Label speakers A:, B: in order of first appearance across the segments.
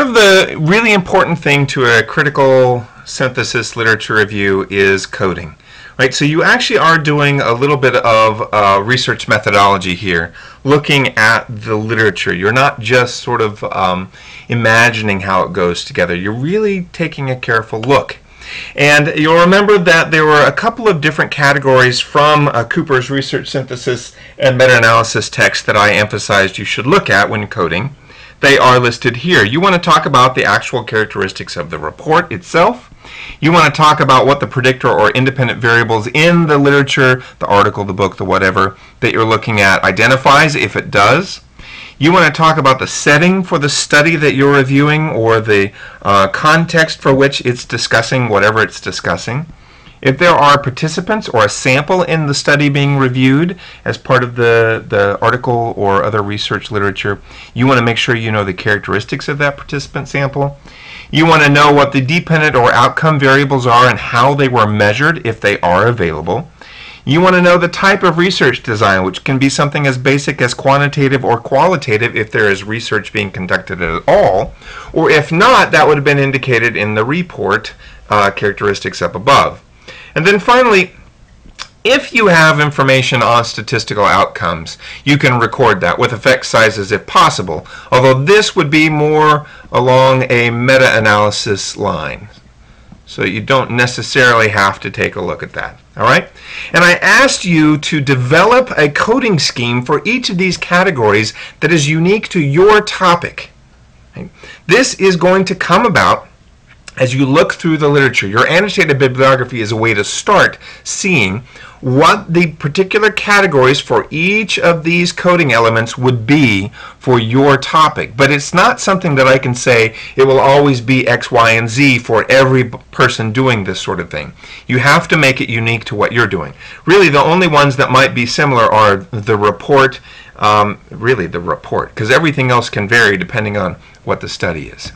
A: part of the really important thing to a critical synthesis literature review is coding. Right, so you actually are doing a little bit of research methodology here, looking at the literature. You're not just sort of imagining how it goes together. You're really taking a careful look. And you'll remember that there were a couple of different categories from Cooper's research synthesis and meta-analysis text that I emphasized you should look at when coding. They are listed here. You want to talk about the actual characteristics of the report itself. You want to talk about what the predictor or independent variables in the literature, the article, the book, the whatever, that you're looking at identifies, if it does. You want to talk about the setting for the study that you're reviewing, or the context for which it's discussing whatever it's discussing. If there are participants or a sample in the study being reviewed as part of the article or other research literature, you want to make sure you know the characteristics of that participant sample. You want to know what the dependent or outcome variables are and how they were measured, if they are available. You want to know the type of research design, which can be something as basic as quantitative or qualitative if there is research being conducted at all, or if not, that would have been indicated in the report characteristics up above. And then finally, if you have information on statistical outcomes, you can record that with effect sizes if possible, although this would be more along a meta-analysis line. So you don't necessarily have to take a look at that. All right? And I asked you to develop a coding scheme for each of these categories that is unique to your topic. Okay? This is going to come about as you look through the literature. Your annotated bibliography is a way to start seeing what the particular categories for each of these coding elements would be for your topic. But it's not something that I can say it will always be X, Y, and Z for every person doing this sort of thing. You have to make it unique to what you're doing. Really, the only ones that might be similar are the report, really the report, because everything else can vary depending on what the study is.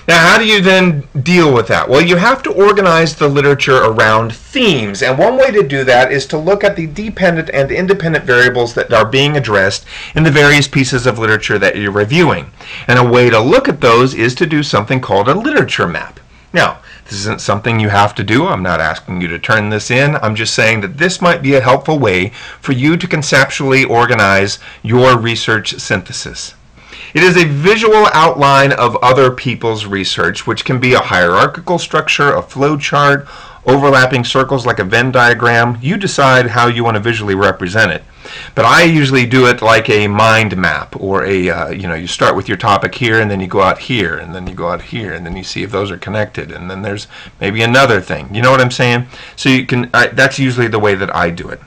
A: Now, how do you then deal with that? Well, you have to organize the literature around themes, and one way to do that is to look at the dependent and independent variables that are being addressed in the various pieces of literature that you're reviewing. And a way to look at those is to do something called a literature map. Now, this isn't something you have to do. I'm not asking you to turn this in. I'm just saying that this might be a helpful way for you to conceptually organize your research synthesis. It is a visual outline of other people's research, which can be a hierarchical structure, a flow chart, overlapping circles like a Venn diagram. You decide how you want to visually represent it. But I usually do it like a mind map, or a, you start with your topic here, and then you go out here, and then you go out here, and then you see if those are connected, and then there's maybe another thing. You know what I'm saying? So you can, that's usually the way that I do it.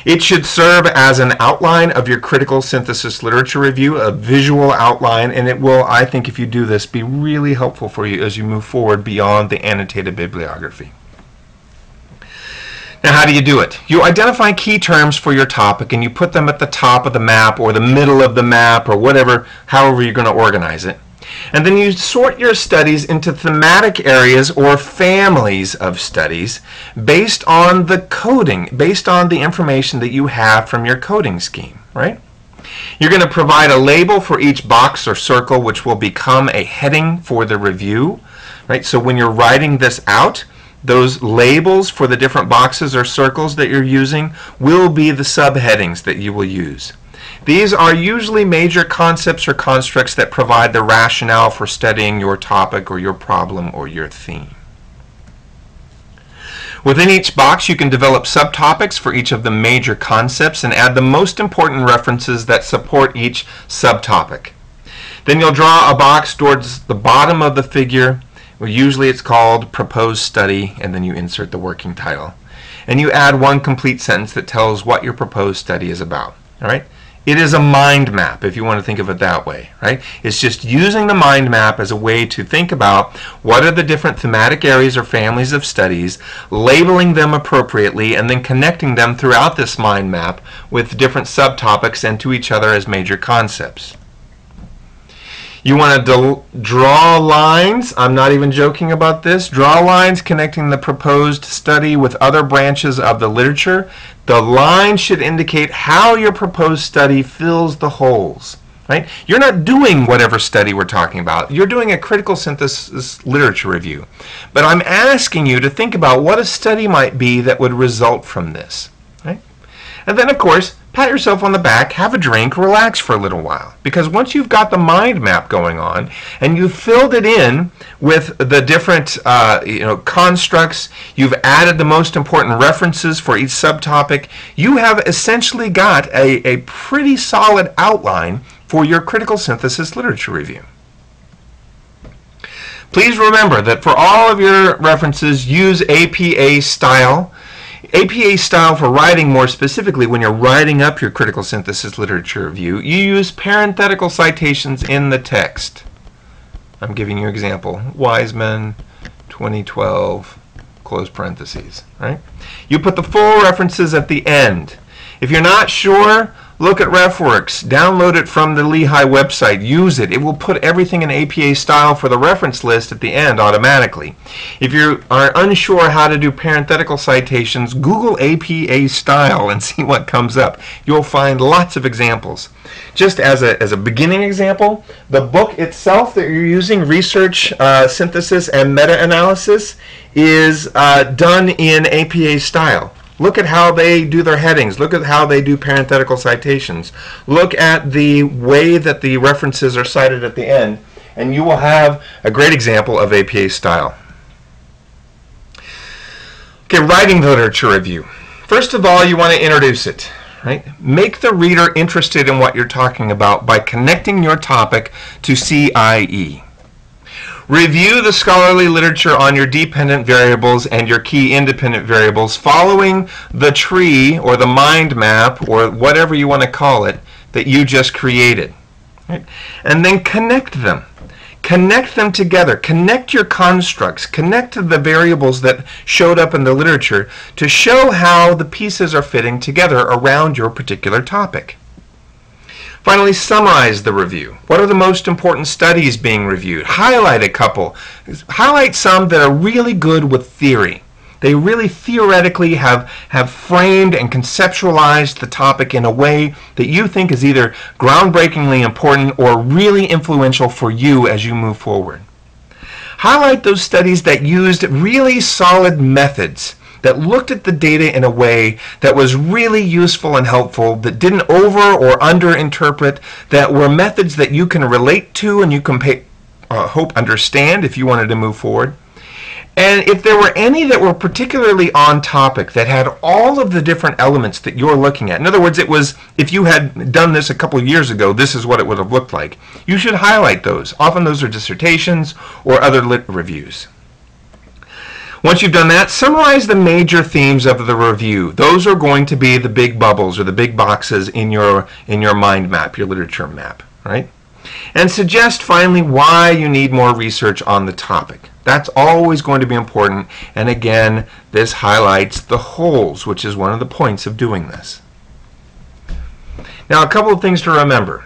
A: It should serve as an outline of your critical synthesis literature review, a visual outline, and it will, I think, if you do this, be really helpful for you as you move forward beyond the annotated bibliography. Now, how do you do it? You identify key terms for your topic, and you put them at the top of the map or the middle of the map or whatever, however you're going to organize it. And then you sort your studies into thematic areas or families of studies based on the coding, based on the information that you have from your coding scheme, right? You're going to provide a label for each box or circle, which will become a heading for the review, right? So when you're writing this out, those labels for the different boxes or circles that you're using will be the subheadings that you will use. These are usually major concepts or constructs that provide the rationale for studying your topic or your problem or your theme. Within each box, you can develop subtopics for each of the major concepts and add the most important references that support each subtopic. Then you'll draw a box towards the bottom of the figure, where usually it's called Proposed Study, and then you insert the working title. And you add one complete sentence that tells what your proposed study is about. All right? It is a mind map, if you want to think of it that way, right? It's just using the mind map as a way to think about what are the different thematic areas or families of studies, labeling them appropriately, and then connecting them throughout this mind map with different subtopics and to each other as major concepts. You want to draw lines. I'm not even joking about this. Draw lines connecting the proposed study with other branches of the literature. The line should indicate how your proposed study fills the holes. Right? You're not doing whatever study we're talking about. You're doing a critical synthesis literature review. But I'm asking you to think about what a study might be that would result from this. Right? And then, of course, pat yourself on the back, have a drink, relax for a little while. Because once you've got the mind map going on and you've filled it in with the different constructs, you've added the most important references for each subtopic, you have essentially got a pretty solid outline for your critical synthesis literature review. Please remember that for all of your references, use APA style. APA style for writing more specifically when you're writing up your critical synthesis literature review, you use parenthetical citations in the text. I'm giving you an example. Wiseman, 2012, close parentheses. Right? You put the full references at the end. If you're not sure, look at RefWorks, download it from the Lehigh website, use it. It will put everything in APA style for the reference list at the end automatically. If you are unsure how to do parenthetical citations, Google APA style and see what comes up. You'll find lots of examples. Just as a beginning example, the book itself that you're using, Research, Synthesis, and Meta-Analysis, is done in APA style. Look at how they do their headings. Look at how they do parenthetical citations. Look at the way that the references are cited at the end, and you will have a great example of APA style. Okay, writing the literature review. First of all, you want to introduce it. Right? Make the reader interested in what you're talking about by connecting your topic to CIE. Review the scholarly literature on your dependent variables and your key independent variables following the tree or the mind map or whatever you want to call it that you just created. Right? And then connect them. Connect them together. Connect your constructs. Connect the variables that showed up in the literature to show how the pieces are fitting together around your particular topic. Finally, summarize the review. What are the most important studies being reviewed? Highlight a couple. Highlight some that are really good with theory. They really theoretically have framed and conceptualized the topic in a way that you think is either groundbreakingly important or really influential for you as you move forward. Highlight those studies that used really solid methods, that looked at the data in a way that was really useful and helpful, that didn't over or under interpret, that were methods that you can relate to and you can hope understand if you wanted to move forward. And if there were any that were particularly on topic, that had all of the different elements that you're looking at, in other words, it was, if you had done this a couple of years ago, this is what it would have looked like, you should highlight those. Often those are dissertations or other lit reviews. Once you've done that, summarize the major themes of the review. Those are going to be the big bubbles or the big boxes in your mind map, your literature map, right? And suggest finally why you need more research on the topic. That's always going to be important, and again, this highlights the holes, which is one of the points of doing this. Now, a couple of things to remember.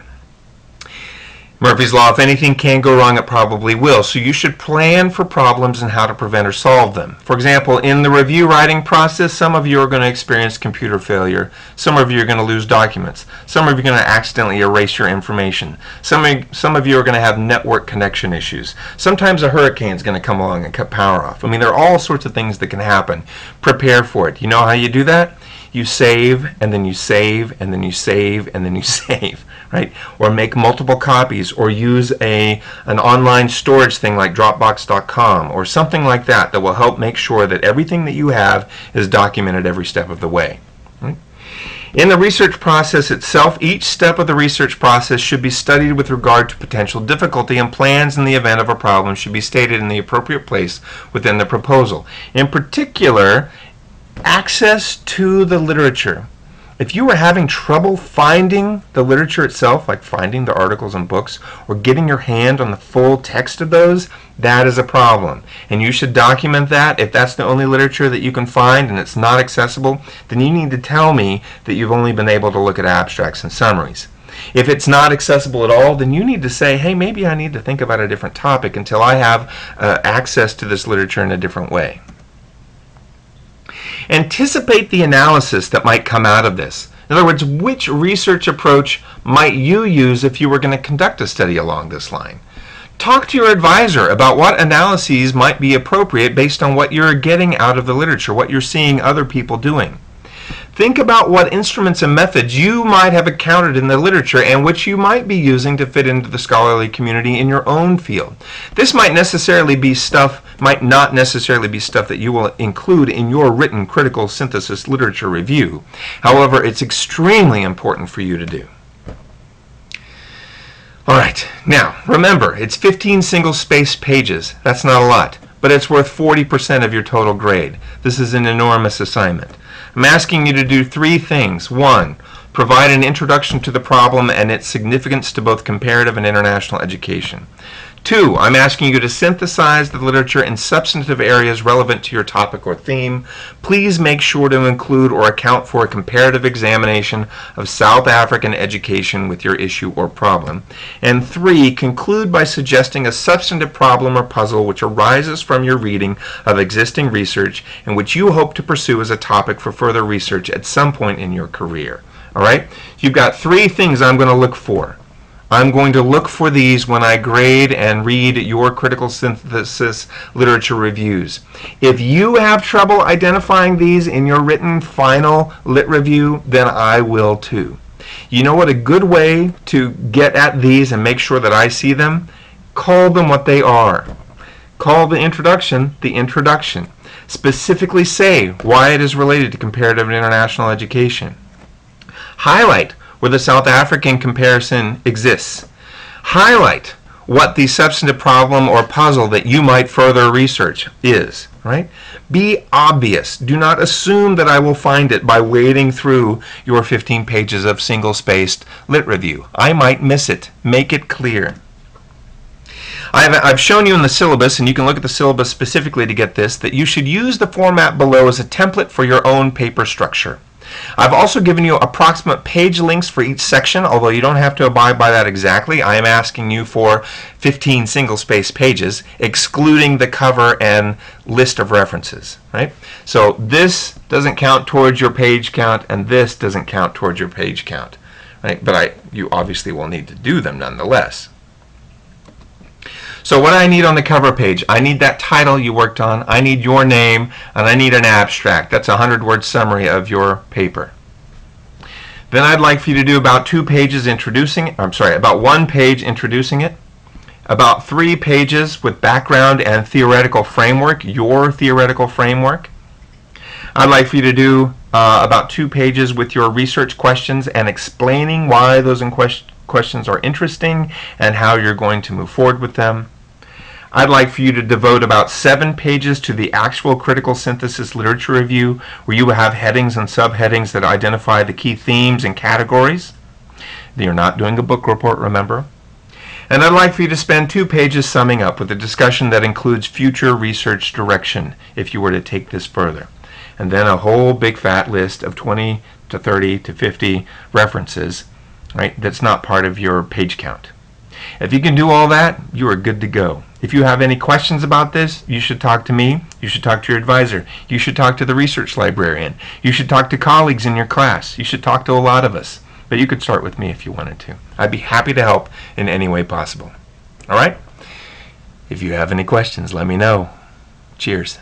A: Murphy's Law, if anything can go wrong, it probably will. So you should plan for problems and how to prevent or solve them. For example, in the review writing process, some of you are going to experience computer failure. Some of you are going to lose documents. Some of you are going to accidentally erase your information. Some of you are going to have network connection issues. Sometimes a hurricane is going to come along and cut power off. I mean, there are all sorts of things that can happen. Prepare for it. You know how you do that? You save, and then you save, and then you save, and then you save, right? Or make multiple copies, or use an online storage thing like Dropbox.com, or something like that that will help make sure that everything that you have is documented every step of the way. Right? In the research process itself, each step of the research process should be studied with regard to potential difficulty, and plans in the event of a problem should be stated in the appropriate place within the proposal. In particular, access to the literature. If you are having trouble finding the literature itself, like finding the articles and books, or getting your hand on the full text of those, that is a problem. And you should document that. If that's the only literature that you can find and it's not accessible, then you need to tell me that you've only been able to look at abstracts and summaries. If it's not accessible at all, then you need to say, hey, maybe I need to think about a different topic until I have access to this literature in a different way. Anticipate the analysis that might come out of this. In other words, which research approach might you use if you were going to conduct a study along this line? Talk to your advisor about what analyses might be appropriate based on what you're getting out of the literature, what you're seeing other people doing. Think about what instruments and methods you might have encountered in the literature and which you might be using to fit into the scholarly community in your own field. This might not necessarily be stuff that you will include in your written critical synthesis literature review. However, it's extremely important for you to do. All right, now remember, it's 15 single-spaced pages. That's not a lot, but it's worth 40% of your total grade. This is an enormous assignment. I'm asking you to do 3 things. 1, provide an introduction to the problem and its significance to both comparative and international education. 2, I'm asking you to synthesize the literature in substantive areas relevant to your topic or theme. Please make sure to include or account for a comparative examination of South African education with your issue or problem. And 3, conclude by suggesting a substantive problem or puzzle which arises from your reading of existing research and which you hope to pursue as a topic for further research at some point in your career. All right? You've got 3 things I'm going to look for. I'm going to look for these when I grade and read your critical synthesis literature reviews. If you have trouble identifying these in your written final lit review, then I will too. You know what a good way to get at these and make sure that I see them? Call them what they are. Call the introduction the introduction. Specifically say why it is related to comparative and international education. Highlight where the South African comparison exists. Highlight what the substantive problem or puzzle that you might further research is, right? Be obvious. Do not assume that I will find it by wading through your 15 pages of single-spaced lit review. I might miss it. Make it clear. I've shown you in the syllabus, and you can look at the syllabus specifically to get this, that you should use the format below as a template for your own paper structure. I've also given you approximate page links for each section, although you don't have to abide by that exactly. I am asking you for 15 single-spaced pages, excluding the cover and list of references. Right? So this doesn't count towards your page count, and this doesn't count towards your page count. Right? But you obviously will need to do them nonetheless. So what I need on the cover page, I need that title you worked on, I need your name, and I need an abstract. That's a 100-word summary of your paper. Then I'd like for you to do about 2 pages introducing it, about 1 page introducing it, about 3 pages with background and theoretical framework, your theoretical framework. I'd like for you to do about 2 pages with your research questions and explaining why those questions are interesting and how you're going to move forward with them. I'd like for you to devote about 7 pages to the actual critical synthesis literature review, where you will have headings and subheadings that identify the key themes and categories. You're not doing a book report, remember. And I'd like for you to spend 2 pages summing up with a discussion that includes future research direction if you were to take this further. And then a whole big fat list of 20 to 30 to 50 references, right, that's not part of your page count. If you can do all that, you are good to go. If you have any questions about this, you should talk to me, you should talk to your advisor, you should talk to the research librarian, you should talk to colleagues in your class, you should talk to a lot of us. But you could start with me if you wanted to. I'd be happy to help in any way possible. All right? If you have any questions, let me know. Cheers.